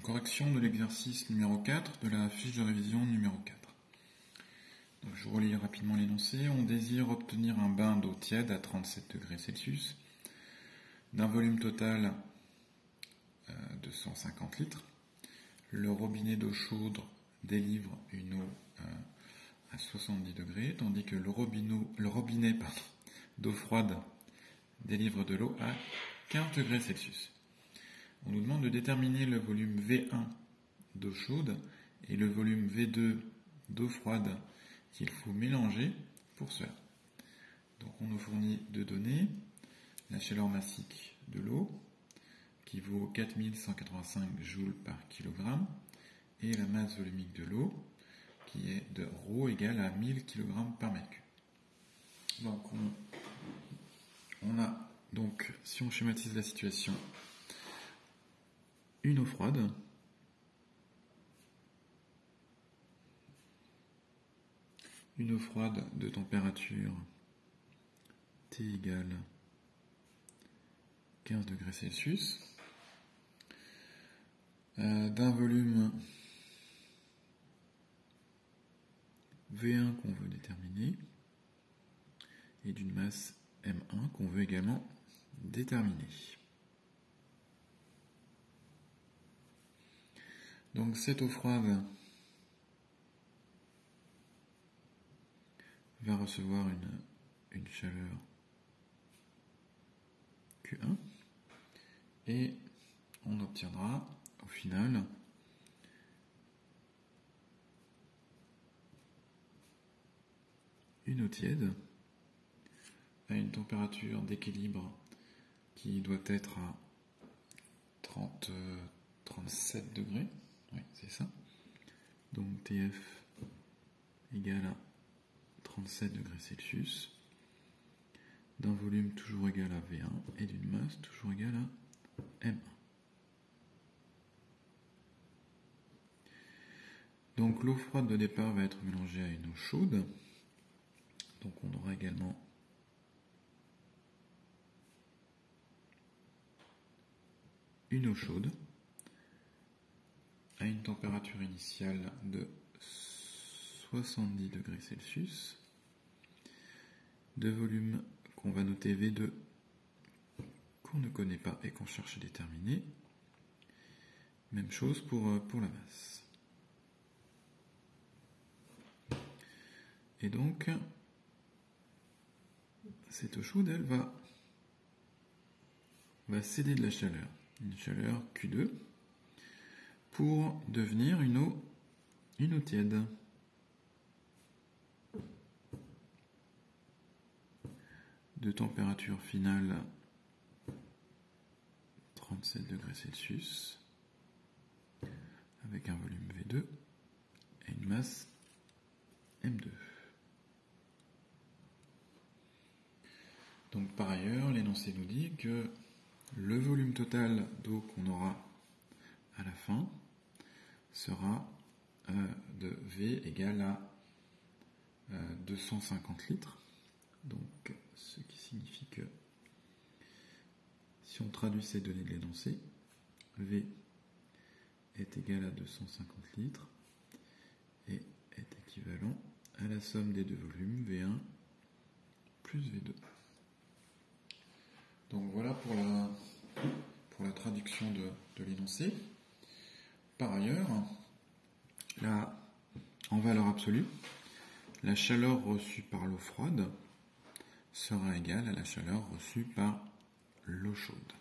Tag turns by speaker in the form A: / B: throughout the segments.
A: correction de l'exercice numéro 4 de la fiche de révision numéro 4. Donc, je relis rapidement l'énoncé. On désire obtenir un bain d'eau tiède à 37 degrés Celsius d'un volume total de 150 litres. Le robinet d'eau chaude délivre une eau à 70 degrés, tandis que le robinet d'eau froide délivre de l'eau à 15 degrés Celsius. On nous demande de déterminer le volume V1 d'eau chaude et le volume V2 d'eau froide qu'il faut mélanger pour cela. Donc on nous fournit deux données, la chaleur massique de l'eau qui vaut 4185 joules par kilogramme et la masse volumique de l'eau qui est de ρ égale à 1000 kg par mètre cube. Donc on a donc, si on schématise la situation, une eau froide de température T égale 15 degrés Celsius, d'un volume V1 qu'on veut déterminer et d'une masse M1 qu'on veut également déterminer. Donc cette eau froide va recevoir une chaleur Q1 et on obtiendra au final une eau tiède à une température d'équilibre qui doit être à 37 degrés. Oui, c'est ça. Donc TF égale à 37 degrés Celsius, d'un volume toujours égal à V1 et d'une masse toujours égale à M1. Donc l'eau froide de départ va être mélangée à une eau chaude. Donc on aura également une eau chaude à une température initiale de 70 degrés Celsius, de volume qu'on va noter V2 qu'on ne connaît pas et qu'on cherche à déterminer. Même chose pour la masse. Et donc, cette eau chaude, elle va céder de la chaleur, une chaleur Q2, pour devenir une eau tiède. De température finale 37 degrés Celsius, avec un volume V2 et une masse M2. Donc par ailleurs, l'énoncé nous dit que le volume total d'eau qu'on aura à la fin sera de V égale à 250 litres. Donc ce qui signifie que si on traduit ces données de l'énoncé, V est égal à 250 litres et est équivalent à la somme des deux volumes V1 plus V2. Donc voilà pour la traduction de l'énoncé. Par ailleurs, là, en valeur absolue, la chaleur reçue par l'eau froide sera égale à la chaleur reçue par l'eau chaude.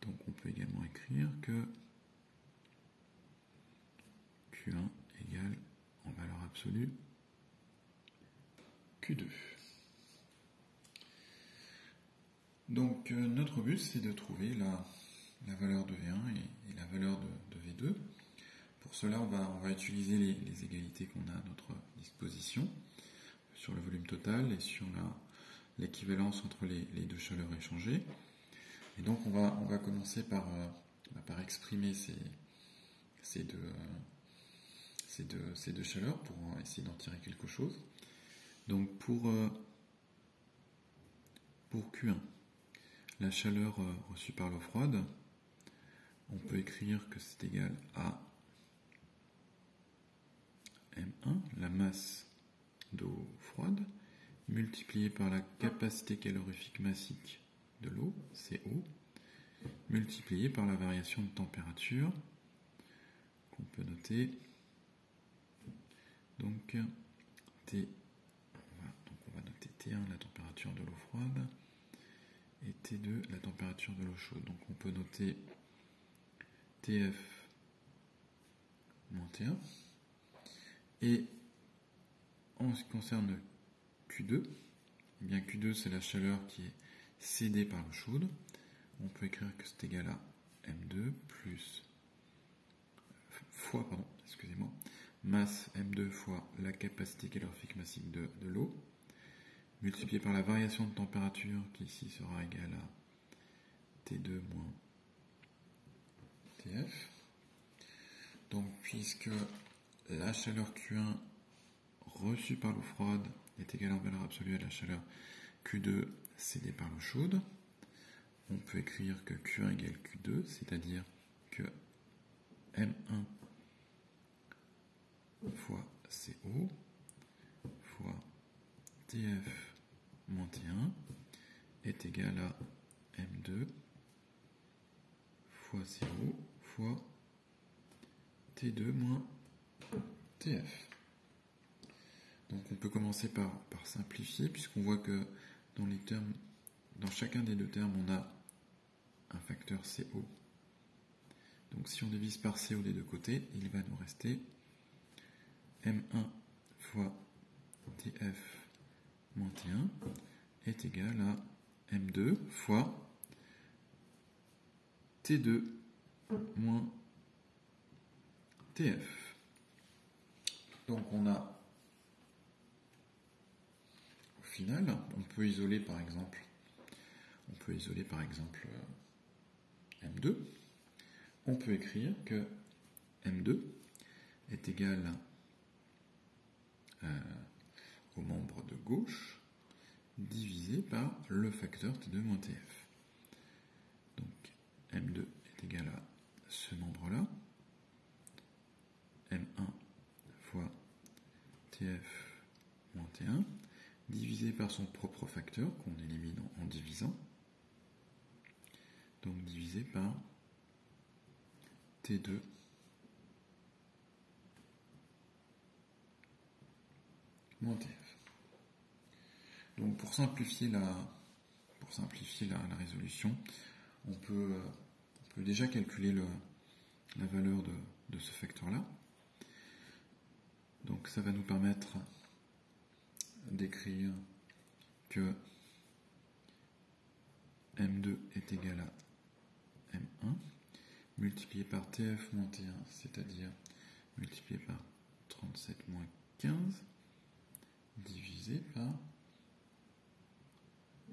A: Donc on peut également écrire que Q1 égale en valeur absolue Q2. Donc notre but c'est de trouver la valeur de V1 et la valeur de V2. Pour cela on va utiliser les égalités qu'on a à notre disposition sur le volume total et sur l'équivalence entre les deux chaleurs échangées. Et donc on va commencer par exprimer ces deux chaleurs pour essayer d'en tirer quelque chose. Donc pour Q1, la chaleur reçue par l'eau froide, on peut écrire que c'est égal à M1, la masse d'eau froide, multiplié par la capacité calorifique massique de l'eau, CO, multiplié par la variation de température, qu'on peut noter, donc T, voilà, donc on va noter T1, la température de l'eau froide, et T2, la température de l'eau chaude. Donc on peut noter TF moins T1, et en ce qui concerne Q2, eh bien Q2 c'est la chaleur qui est cédée par l'eau chaude. On peut écrire que c'est égal à M2 fois masse M2 fois la capacité calorifique massique de l'eau, multiplié par la variation de température qui ici sera égale à T2 moins TF. Donc puisque la chaleur Q1 reçue par l'eau froide est égale en valeur absolue à la chaleur Q2 cédée par l'eau chaude, on peut écrire que Q1 égale Q2, c'est-à-dire que M1 fois CO fois TF moins T1 est égal à M2 fois CO fois T2 moins TF. Donc on peut commencer par simplifier, puisqu'on voit que dans chacun des deux termes, on a un facteur CO. Donc si on divise par CO des deux côtés, il va nous rester M1 fois TF moins T1 est égal à M2 fois T2 moins TF. Donc on a, au final, on peut isoler par exemple M2. On peut écrire que M2 est égal au membre de gauche divisé par le facteur T2 moins TF. Donc M2 est égal à ce nombre-là, M1 fois TF moins T1, divisé par son propre facteur qu'on élimine en divisant, donc divisé par T2 moins TF. Donc pour simplifier la résolution, on peut déjà calculer la valeur de ce facteur-là. Donc ça va nous permettre d'écrire que M2 est égal à M1 multiplié par TF moins T1, c'est-à-dire multiplié par 37 moins 15 divisé par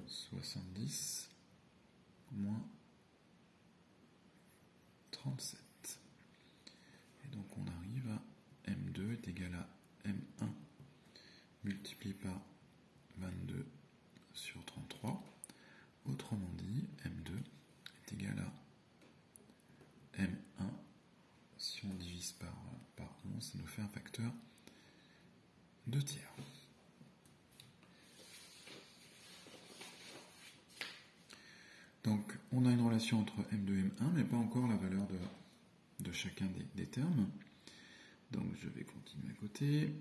A: 70 moins 37. Et donc on arrive à M2 est égal à M1 multiplié par 22 sur 33. Autrement dit, M2 est égal à M1. Si on divise par 11, ça nous fait un facteur 2 tiers. Donc on a une relation entre M2 et M1, mais pas encore la valeur de chacun des termes. Donc je vais continuer à côté.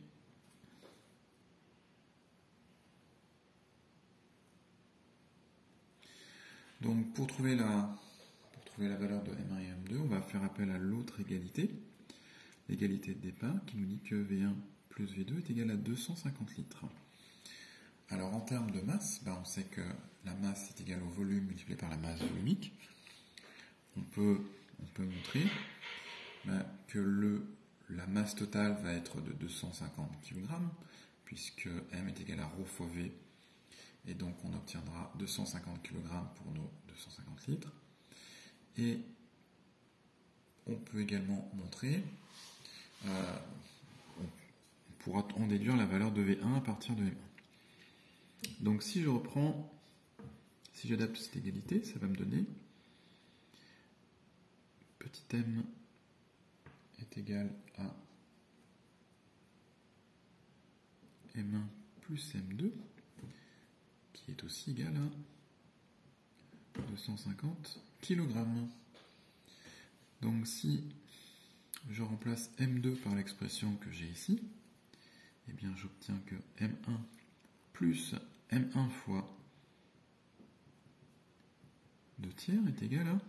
A: Donc pour trouver la valeur de M1 et M2, on va faire appel à l'autre égalité, l'égalité de départ, qui nous dit que V1 plus V2 est égal à 250 litres. Alors en termes de masse, on sait que la masse est égale au volume multiplié par la masse volumique. On peut montrer que la masse totale va être de 250 kg, puisque M est égal à ρ fois V, et donc on obtiendra 250 kg pour nos 250 litres. Et on peut également montrer, on pourra en déduire la valeur de V1 à partir de M1. Donc si j'adapte cette égalité, ça va me donner petit m est égal à M1 plus M2, qui est aussi égal à 250 kg. Donc si je remplace M2 par l'expression que j'ai ici, eh bien j'obtiens que M1 plus M1 fois 2 tiers est égal à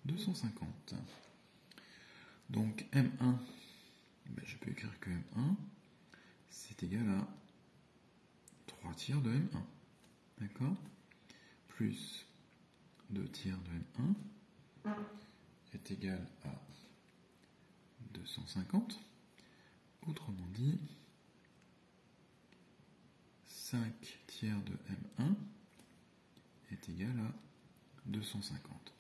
A: 250. Donc M1, je peux écrire que M1, c'est égal à 3 tiers de M1. D'accord? Plus 2 tiers de M1 est égal à 250. Autrement dit, 5 tiers de M1 est égal à 250.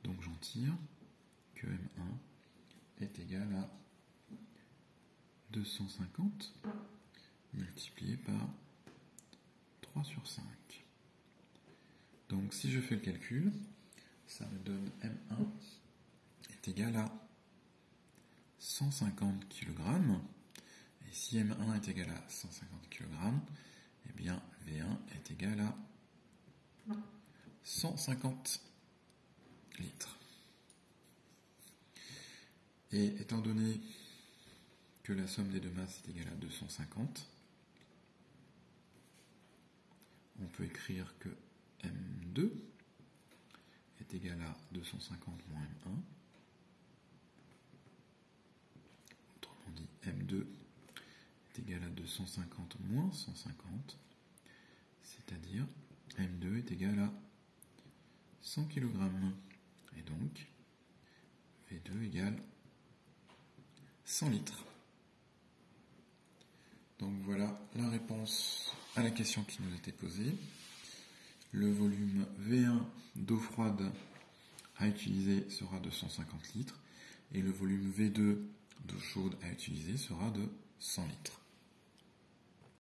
A: Donc j'en tire que M1 est égal à 250 multiplié par 3 sur 5. Donc si je fais le calcul, ça me donne M1 est égal à 150 kg. Et si M1 est égal à 150 kg, eh bien V1 est égal à 150 litres. Et étant donné que la somme des deux masses est égale à 250, on peut écrire que M2 est égal à 250 moins M1. Autrement dit, M2 est égal à 250 moins 150, c'est-à-dire M2 est égal à 100 kg. Et donc, V2 égale 100 litres. Donc voilà la réponse à la question qui nous était posée. Le volume V1 d'eau froide à utiliser sera de 150 litres et le volume V2 d'eau chaude à utiliser sera de 100 litres.